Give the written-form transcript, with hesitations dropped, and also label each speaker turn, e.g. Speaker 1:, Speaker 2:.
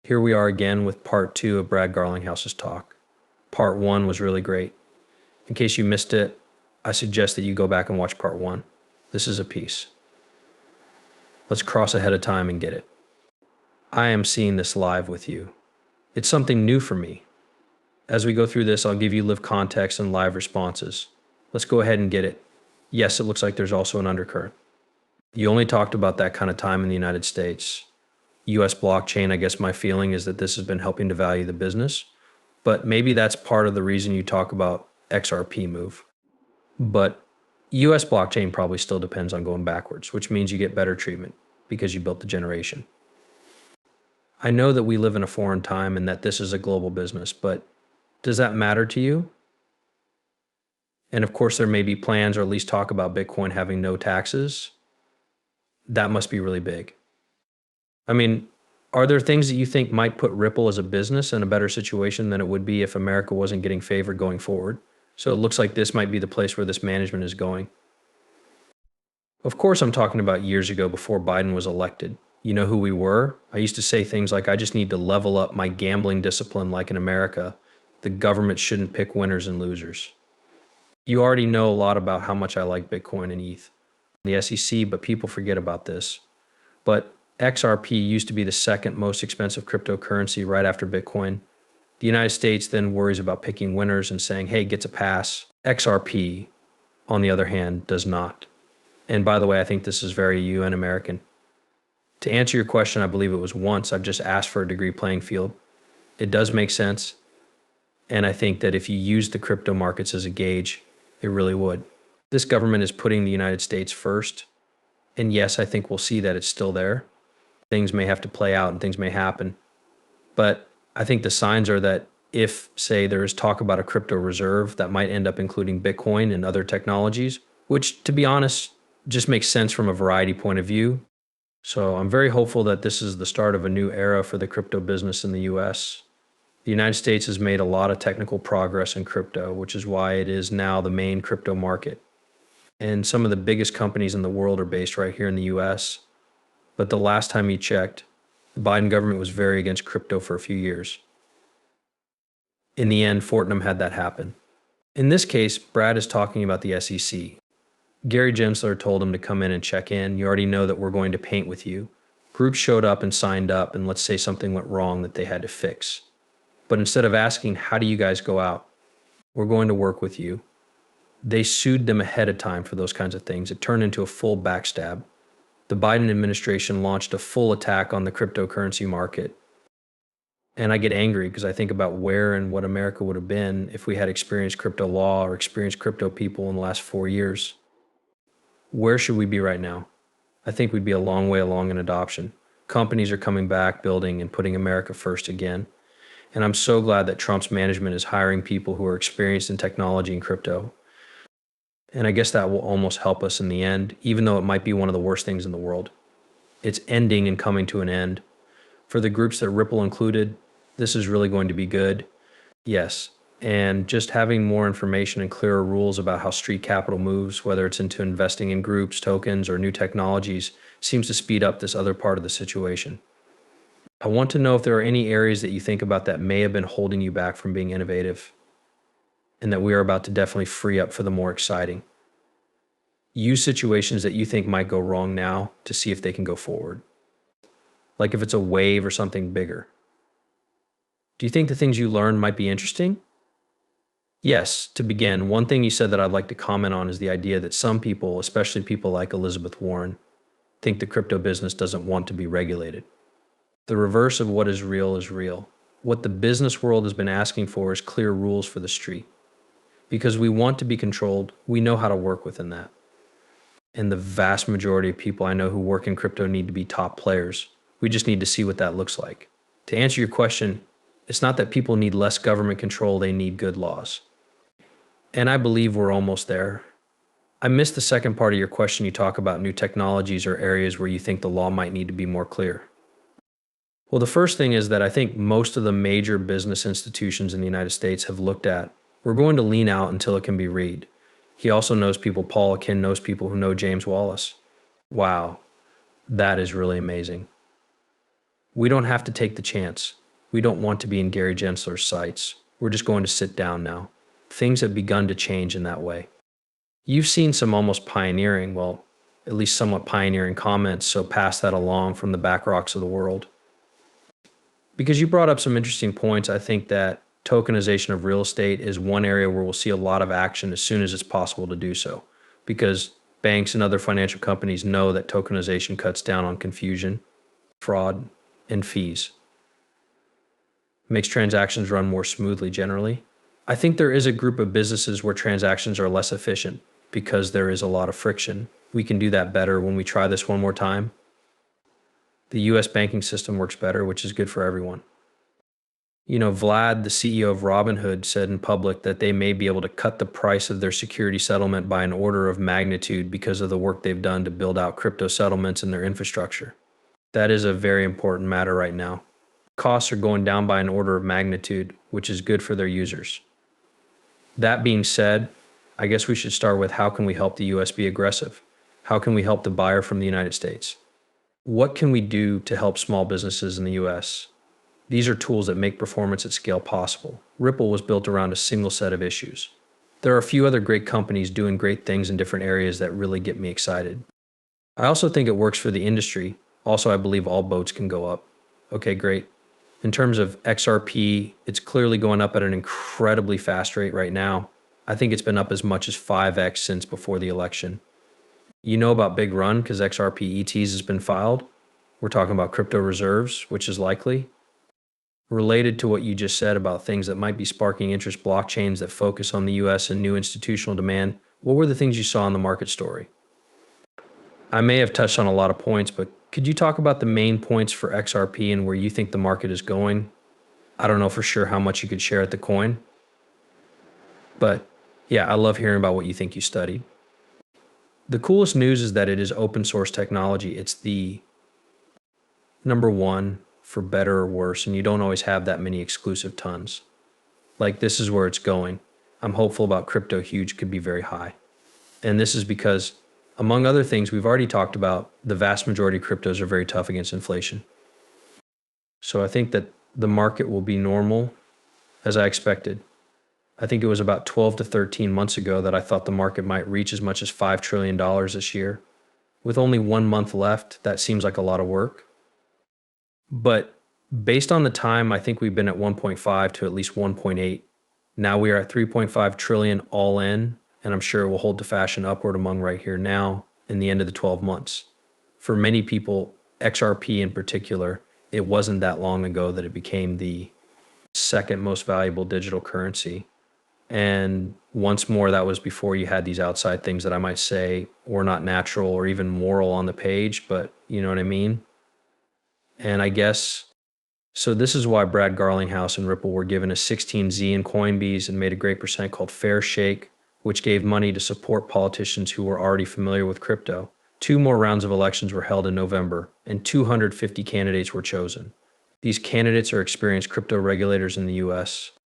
Speaker 1: Here we are again with part 2 of Brad Garlinghouse's talk. Part 1 was really great. In case you missed it, I suggest that you go back and watch part 1. This is a piece. Let's cross ahead of time and get it. I am seeing this live with you. It's something new for me. As we go through this, I'll give you live context and live responses. Let's go ahead and get it. Yes, it looks like there's also an undercurrent. You only talked about that kind of time in the United States. US blockchain, I guess my feeling is that this has been helping to value the business, but maybe that's part of the reason you talk about XRP move. But US blockchain probably still depends on going backwards, which means you get better treatment because you built the generation. I know that we live in a foreign time and that this is a global business, but does that matter to you? And of course, there may be plans or at least talk about Bitcoin having no taxes. That must be really big. I mean, are there things that you think might put Ripple as a business in a better situation than it would be if America wasn't getting favored going forward? So it looks like this might be the place where this management is going. Of course, I'm talking about years ago before Biden was elected. You know who we were? I used to say things like, I just need to level up my gambling discipline like in America. The government shouldn't pick winners and losers. You already know a lot about how much I like Bitcoin and ETH, the SEC, but people forget about this. But XRP used to be the second most expensive cryptocurrency right after Bitcoin. The United States then worries about picking winners and saying, hey, gets a pass. XRP, on the other hand, does not. And by the way, I think this is very UN American. To answer your question, I believe it was once. I've just asked for a degree playing field. It does make sense. And I think that if you use the crypto markets as a gauge, it really would. This government is putting the United States first. And yes, I think we'll see that it's still there. Things may have to play out and things may happen. But I think the signs are that if, say, there is talk about a crypto reserve that might end up including Bitcoin and other technologies, which, to be honest, just makes sense from a variety point of view. So I'm very hopeful that this is the start of a new era for the crypto business in the US. The United States has made a lot of technical progress in crypto, which is why it is now the main crypto market. And some of the biggest companies in the world are based right here in the US. But the last time you checked, the Biden government was very against crypto for a few years. In the end, Fortnum had that happen. In this case, Brad is talking about the SEC. Gary Gensler told him to come in and check in. You already know that we're going to paint with you. Groups showed up and signed up, and let's say something went wrong that they had to fix. But instead of asking, how do you guys go out? We're going to work with you. They sued them ahead of time for those kinds of things. It turned into a full backstab. The Biden administration launched a full attack on the cryptocurrency market. And I get angry because I think about where and what America would have been if we had experienced crypto law or experienced crypto people in the last 4 years. Where should we be right now? I think we'd be a long way along in adoption. Companies are coming back, building and putting America first again. And I'm so glad that Trump's management is hiring people who are experienced in technology and crypto. And I guess that will almost help us in the end, even though it might be one of the worst things in the world. It's ending and coming to an end. For the groups that Ripple included, this is really going to be good. Yes. And just having more information and clearer rules about how street capital moves, whether it's into investing in groups, tokens, or new technologies, seems to speed up this other part of the situation. I want to know if there are any areas that you think about that may have been holding you back from being innovative, and that we are about to definitely free up for the more exciting. Use situations that you think might go wrong now to see if they can go forward. Like if it's a wave or something bigger. Do you think the things you learned might be interesting? Yes, to begin, one thing you said that I'd like to comment on is the idea that some people, especially people like Elizabeth Warren, think the crypto business doesn't want to be regulated. The reverse of what is real is real. What the business world has been asking for is clear rules for the street. Because we want to be controlled, we know how to work within that. And the vast majority of people I know who work in crypto need to be top players. We just need to see what that looks like. To answer your question, it's not that people need less government control, they need good laws. And I believe we're almost there. I missed the second part of your question. You talk about new technologies or areas where you think the law might need to be more clear. Well, the first thing is that I think most of the major business institutions in the United States have looked at, we're going to lean out until it can be read. He also knows people, Paul Akin knows people who know James Wallace. Wow, that is really amazing. We don't have to take the chance. We don't want to be in Gary Gensler's sights. We're just going to sit down now. Things have begun to change in that way. You've seen some almost pioneering, well, at least somewhat pioneering comments, so pass that along from the back rocks of the world. Because you brought up some interesting points, I think that tokenization of real estate is one area where we'll see a lot of action as soon as it's possible to do so. Because banks and other financial companies know that tokenization cuts down on confusion, fraud, and fees. Makes transactions run more smoothly generally. I think there is a group of businesses where transactions are less efficient because there is a lot of friction. We can do that better when we try this one more time. The US banking system works better, which is good for everyone. You know, Vlad, the CEO of Robinhood, said in public that they may be able to cut the price of their security settlement by an order of magnitude because of the work they've done to build out crypto settlements and their infrastructure. That is a very important matter right now. Costs are going down by an order of magnitude, which is good for their users. That being said, I guess we should start with how can we help the US be aggressive? How can we help the buyer from the United States? What can we do to help small businesses in the US? These are tools that make performance at scale possible. Ripple was built around a single set of issues. There are a few other great companies doing great things in different areas that really get me excited. I also think it works for the industry. Also, I believe all boats can go up. Okay, great. In terms of XRP, it's clearly going up at an incredibly fast rate right now. I think it's been up as much as 5x since before the election. You know about Big Run because XRP ETs has been filed. We're talking about crypto reserves, which is likely. Related to what you just said about things that might be sparking interest blockchains that focus on the US and new institutional demand, what were the things you saw in the market story? I may have touched on a lot of points, but could you talk about the main points for XRP and where you think the market is going? I don't know for sure how much you could share at the coin, but yeah, I love hearing about what you think you studied. The coolest news is that it is open source technology. It's the number one for better or worse, and you don't always have that many exclusive tons. Like, this is where it's going. I'm hopeful about crypto huge could be very high. And this is because, among other things, we've already talked about the vast majority of cryptos are very tough against inflation. So I think that the market will be normal as I expected. I think it was about 12 to 13 months ago that I thought the market might reach as much as $5 trillion this year. With only 1 month left, that seems like a lot of work. But based on the time, I think we've been at 1.5 to at least 1.8. Now we are at 3.5 trillion all in, and I'm sure it will hold the fashion upward among right here now in the end of the 12 months. For many people, XRP in particular, it wasn't that long ago that it became the second most valuable digital currency. And once more, that was before you had these outside things that I might say were not natural or even moral on the page, but you know what I mean? And I guess, so this is why Brad Garlinghouse and Ripple were given a 16Z in Coinbase and made a great percent called Fair Shake, which gave money to support politicians who were already familiar with crypto. 2 more rounds of elections were held in November, and 250 candidates were chosen. These candidates are experienced crypto regulators in the US.